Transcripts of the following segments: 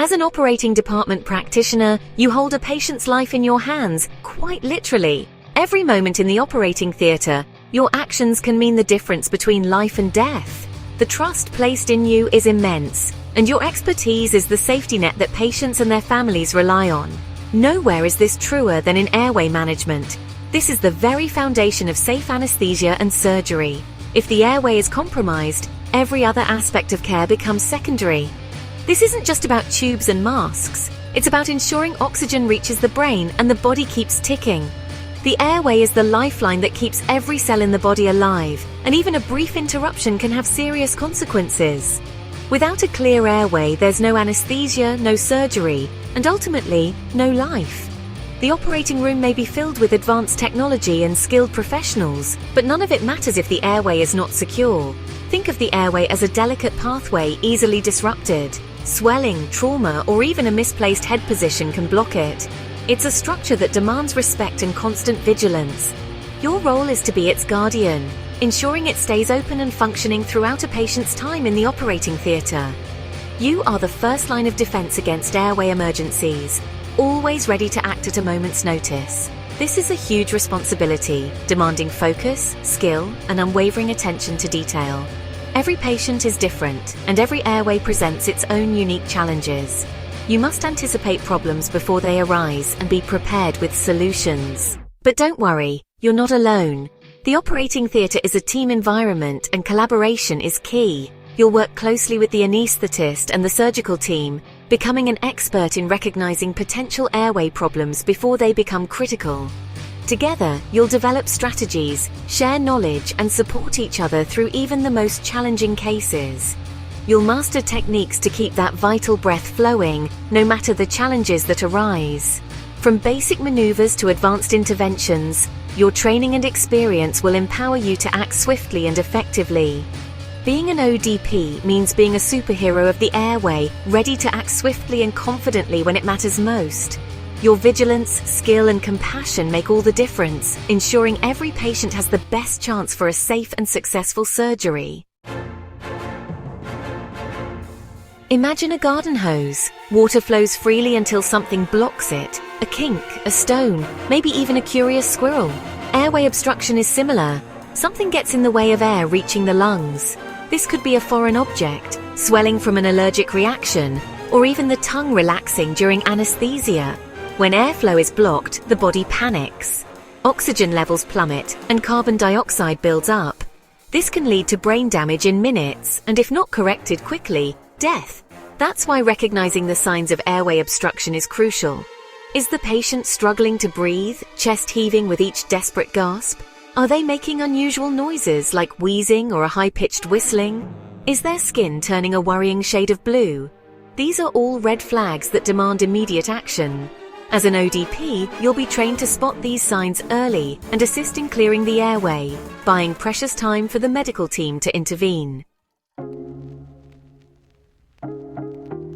As an operating department practitioner, you hold a patient's life in your hands, quite literally. Every moment in the operating theatre, your actions can mean the difference between life and death. The trust placed in you is immense, and your expertise is the safety net that patients and their families rely on. Nowhere is this truer than in airway management. This is the very foundation of safe anesthesia and surgery. If the airway is compromised, every other aspect of care becomes secondary. This isn't just about tubes and masks. It's about ensuring oxygen reaches the brain and the body keeps ticking. The airway is the lifeline that keeps every cell in the body alive, and even a brief interruption can have serious consequences. Without a clear airway, there's no anesthesia, no surgery, and ultimately, no life. The operating room may be filled with advanced technology and skilled professionals, but none of it matters if the airway is not secure. Think of the airway as a delicate pathway easily disrupted. Swelling, trauma, or even a misplaced head position can block it. It's a structure that demands respect and constant vigilance. Your role is to be its guardian, ensuring it stays open and functioning throughout a patient's time in the operating theatre. You are the first line of defense against airway emergencies, always ready to act at a moment's notice. This is a huge responsibility, demanding focus, skill, and unwavering attention to detail. Every patient is different, and every airway presents its own unique challenges. You must anticipate problems before they arise and be prepared with solutions. But don't worry, you're not alone. The operating theatre is a team environment, and collaboration is key. You'll work closely with the anaesthetist and the surgical team, becoming an expert in recognizing potential airway problems before they become critical. Together, you'll develop strategies, share knowledge, and support each other through even the most challenging cases. You'll master techniques to keep that vital breath flowing, no matter the challenges that arise. From basic maneuvers to advanced interventions, your training and experience will empower you to act swiftly and effectively. Being an ODP means being a superhero of the airway, ready to act swiftly and confidently when it matters most. Your vigilance, skill, and compassion make all the difference, ensuring every patient has the best chance for a safe and successful surgery. Imagine a garden hose. Water flows freely until something blocks it. A kink, a stone, maybe even a curious squirrel. Airway obstruction is similar. Something gets in the way of air reaching the lungs. This could be a foreign object, swelling from an allergic reaction, or even the tongue relaxing during anesthesia. When airflow is blocked, the body panics. Oxygen levels plummet and carbon dioxide builds up. This can lead to brain damage in minutes, and if not corrected quickly, death. That's why recognizing the signs of airway obstruction is crucial. Is the patient struggling to breathe, chest heaving with each desperate gasp? Are they making unusual noises like wheezing or a high-pitched whistling? Is their skin turning a worrying shade of blue? These are all red flags that demand immediate action. As an ODP, you'll be trained to spot these signs early and assist in clearing the airway, buying precious time for the medical team to intervene.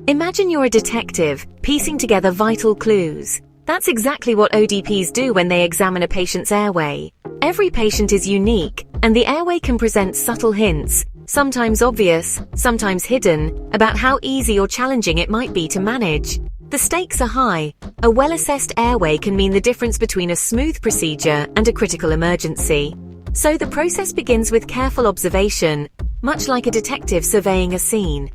Imagine you're a detective, piecing together vital clues. That's exactly what ODPs do when they examine a patient's airway. Every patient is unique, and the airway can present subtle hints, sometimes obvious, sometimes hidden, about how easy or challenging it might be to manage. The stakes are high. A well-assessed airway can mean the difference between a smooth procedure and a critical emergency. So the process begins with careful observation, much like a detective surveying a scene.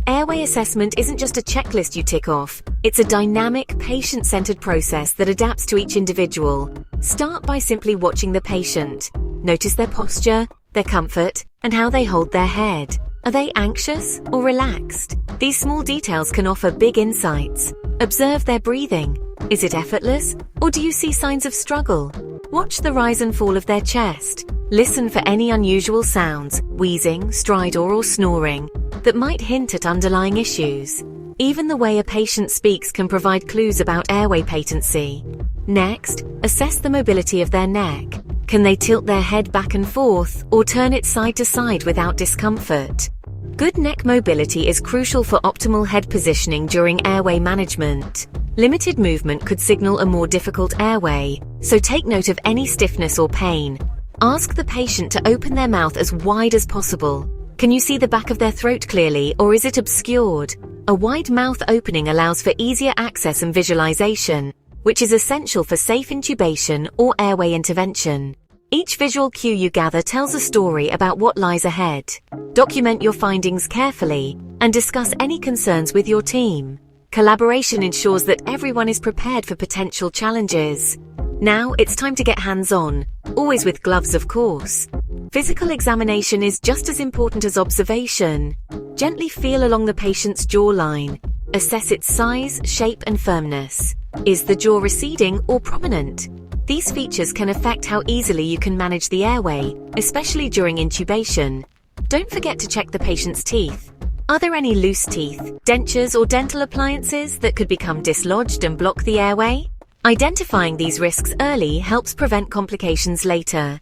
Airway assessment isn't just a checklist you tick off. It's a dynamic, patient-centered process that adapts to each individual. Start by simply watching the patient. Notice their posture, their comfort, and how they hold their head. Are they anxious or relaxed? These small details can offer big insights. Observe their breathing. Is it effortless, or do you see signs of struggle? Watch the rise and fall of their chest. Listen for any unusual sounds, wheezing, stridor, or snoring, that might hint at underlying issues. Even the way a patient speaks can provide clues about airway patency. Next, assess the mobility of their neck. Can they tilt their head back and forth, or turn it side to side without discomfort? Good neck mobility is crucial for optimal head positioning during airway management. Limited movement could signal a more difficult airway, so take note of any stiffness or pain. Ask the patient to open their mouth as wide as possible. Can you see the back of their throat clearly, or is it obscured? A wide mouth opening allows for easier access and visualization, which is essential for safe intubation or airway intervention. Each visual cue you gather tells a story about what lies ahead. Document your findings carefully and discuss any concerns with your team. Collaboration ensures that everyone is prepared for potential challenges. Now it's time to get hands-on, always with gloves of course. Physical examination is just as important as observation. Gently feel along the patient's jawline. Assess its size, shape and firmness. Is the jaw receding or prominent? These features can affect how easily you can manage the airway, especially during intubation. Don't forget to check the patient's teeth. Are there any loose teeth, dentures or dental appliances that could become dislodged and block the airway? Identifying these risks early helps prevent complications later.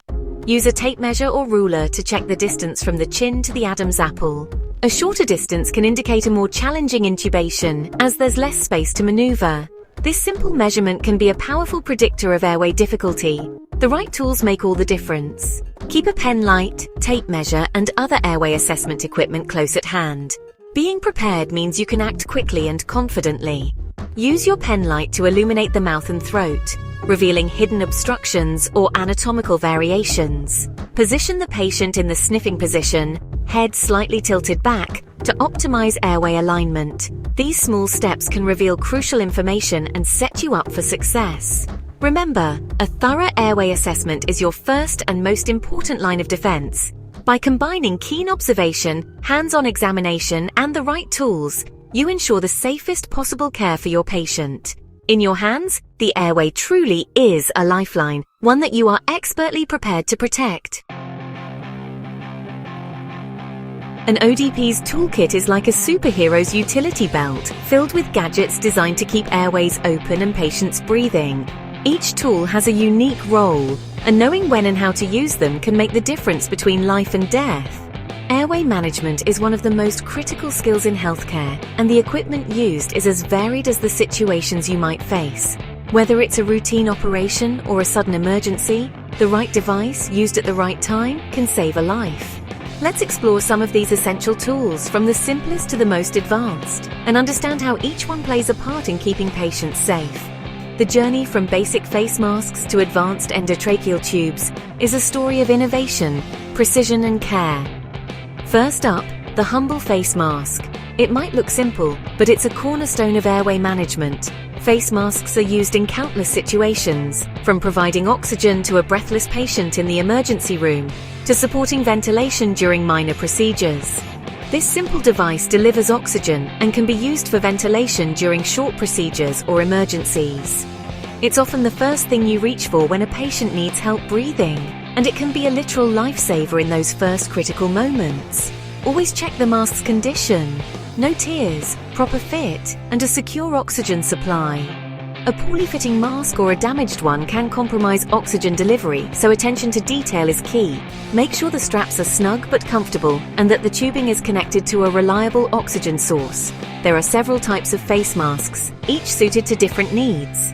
Use a tape measure or ruler to check the distance from the chin to the Adam's apple. A shorter distance can indicate a more challenging intubation, as there's less space to maneuver. This simple measurement can be a powerful predictor of airway difficulty. The right tools make all the difference. Keep a pen light, tape measure, and other airway assessment equipment close at hand. Being prepared means you can act quickly and confidently. Use your pen light to illuminate the mouth and throat, revealing hidden obstructions or anatomical variations. Position the patient in the sniffing position, head slightly tilted back, to optimize airway alignment. These small steps can reveal crucial information and set you up for success. Remember, a thorough airway assessment is your first and most important line of defense. By combining keen observation, hands-on examination, and the right tools, you ensure the safest possible care for your patient. In your hands, the airway truly is a lifeline, one that you are expertly prepared to protect. An ODP's toolkit is like a superhero's utility belt, filled with gadgets designed to keep airways open and patients breathing. Each tool has a unique role, and knowing when and how to use them can make the difference between life and death. Airway management is one of the most critical skills in healthcare, and the equipment used is as varied as the situations you might face. Whether it's a routine operation or a sudden emergency, the right device used at the right time can save a life. Let's explore some of these essential tools, from the simplest to the most advanced, and understand how each one plays a part in keeping patients safe. The journey from basic face masks to advanced endotracheal tubes is a story of innovation, precision and care. First up, the humble face mask. It might look simple, but it's a cornerstone of airway management. Face masks are used in countless situations, from providing oxygen to a breathless patient in the emergency room, to supporting ventilation during minor procedures. This simple device delivers oxygen and can be used for ventilation during short procedures or emergencies. It's often the first thing you reach for when a patient needs help breathing, and it can be a literal lifesaver in those first critical moments. Always check the mask's condition. No tears, proper fit, and a secure oxygen supply. A poorly fitting mask or a damaged one can compromise oxygen delivery, so attention to detail is key. Make sure the straps are snug but comfortable, and that the tubing is connected to a reliable oxygen source. There are several types of face masks, each suited to different needs.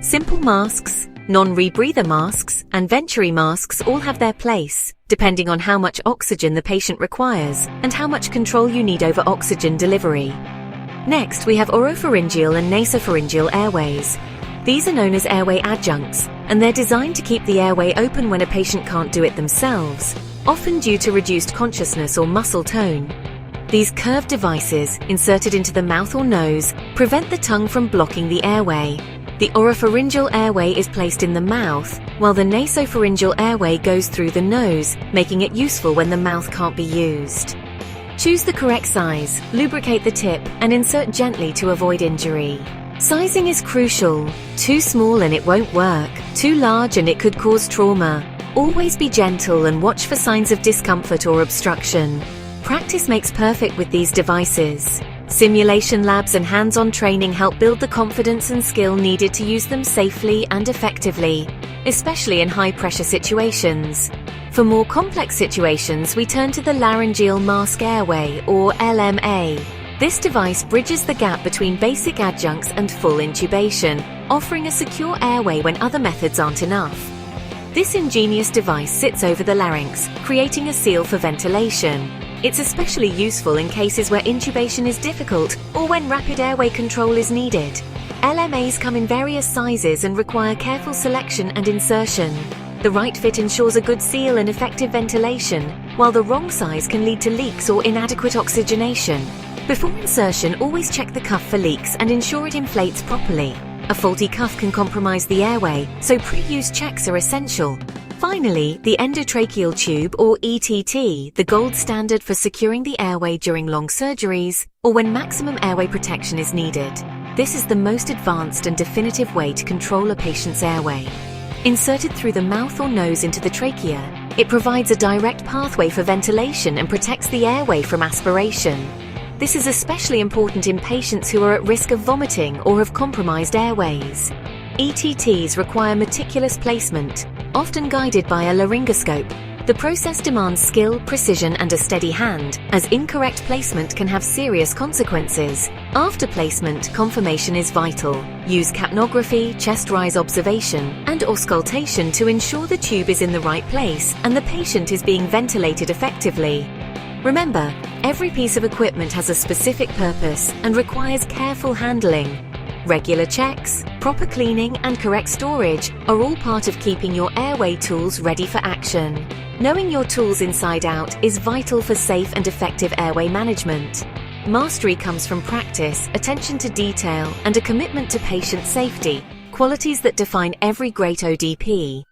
Simple masks, non-rebreather masks, and venturi masks all have their place, depending on how much oxygen the patient requires and how much control you need over oxygen delivery. Next, we have oropharyngeal and nasopharyngeal airways. These are known as airway adjuncts, and they're designed to keep the airway open when a patient can't do it themselves, often due to reduced consciousness or muscle tone. These curved devices, inserted into the mouth or nose, prevent the tongue from blocking the airway. The oropharyngeal airway is placed in the mouth, while the nasopharyngeal airway goes through the nose, making it useful when the mouth can't be used. Choose the correct size, lubricate the tip, and insert gently to avoid injury. Sizing is crucial. Too small and it won't work. Too large and it could cause trauma. Always be gentle and watch for signs of discomfort or obstruction. Practice makes perfect with these devices. Simulation labs and hands-on training help build the confidence and skill needed to use them safely and effectively, especially in high-pressure situations. For more complex situations, we turn to the laryngeal mask airway, or LMA. This device bridges the gap between basic adjuncts and full intubation, offering a secure airway when other methods aren't enough. This ingenious device sits over the larynx, creating a seal for ventilation. It's especially useful in cases where intubation is difficult or when rapid airway control is needed. LMAs come in various sizes and require careful selection and insertion. The right fit ensures a good seal and effective ventilation, while the wrong size can lead to leaks or inadequate oxygenation. Before insertion, always check the cuff for leaks and ensure it inflates properly. A faulty cuff can compromise the airway, so pre-use checks are essential. Finally, the endotracheal tube, or ETT, the gold standard for securing the airway during long surgeries or when maximum airway protection is needed. This is the most advanced and definitive way to control a patient's airway. Inserted through the mouth or nose into the trachea, it provides a direct pathway for ventilation and protects the airway from aspiration. This is especially important in patients who are at risk of vomiting or have compromised airways. ETTs require meticulous placement, often guided by a laryngoscope. The process demands skill, precision, and a steady hand, as incorrect placement can have serious consequences. After placement, confirmation is vital. Use capnography, chest rise observation, and auscultation to ensure the tube is in the right place and the patient is being ventilated effectively. Remember, every piece of equipment has a specific purpose and requires careful handling. Regular checks, proper cleaning, and correct storage are all part of keeping your airway tools ready for action. Knowing your tools inside out is vital for safe and effective airway management. Mastery comes from practice, attention to detail, and a commitment to patient safety, qualities that define every great ODP.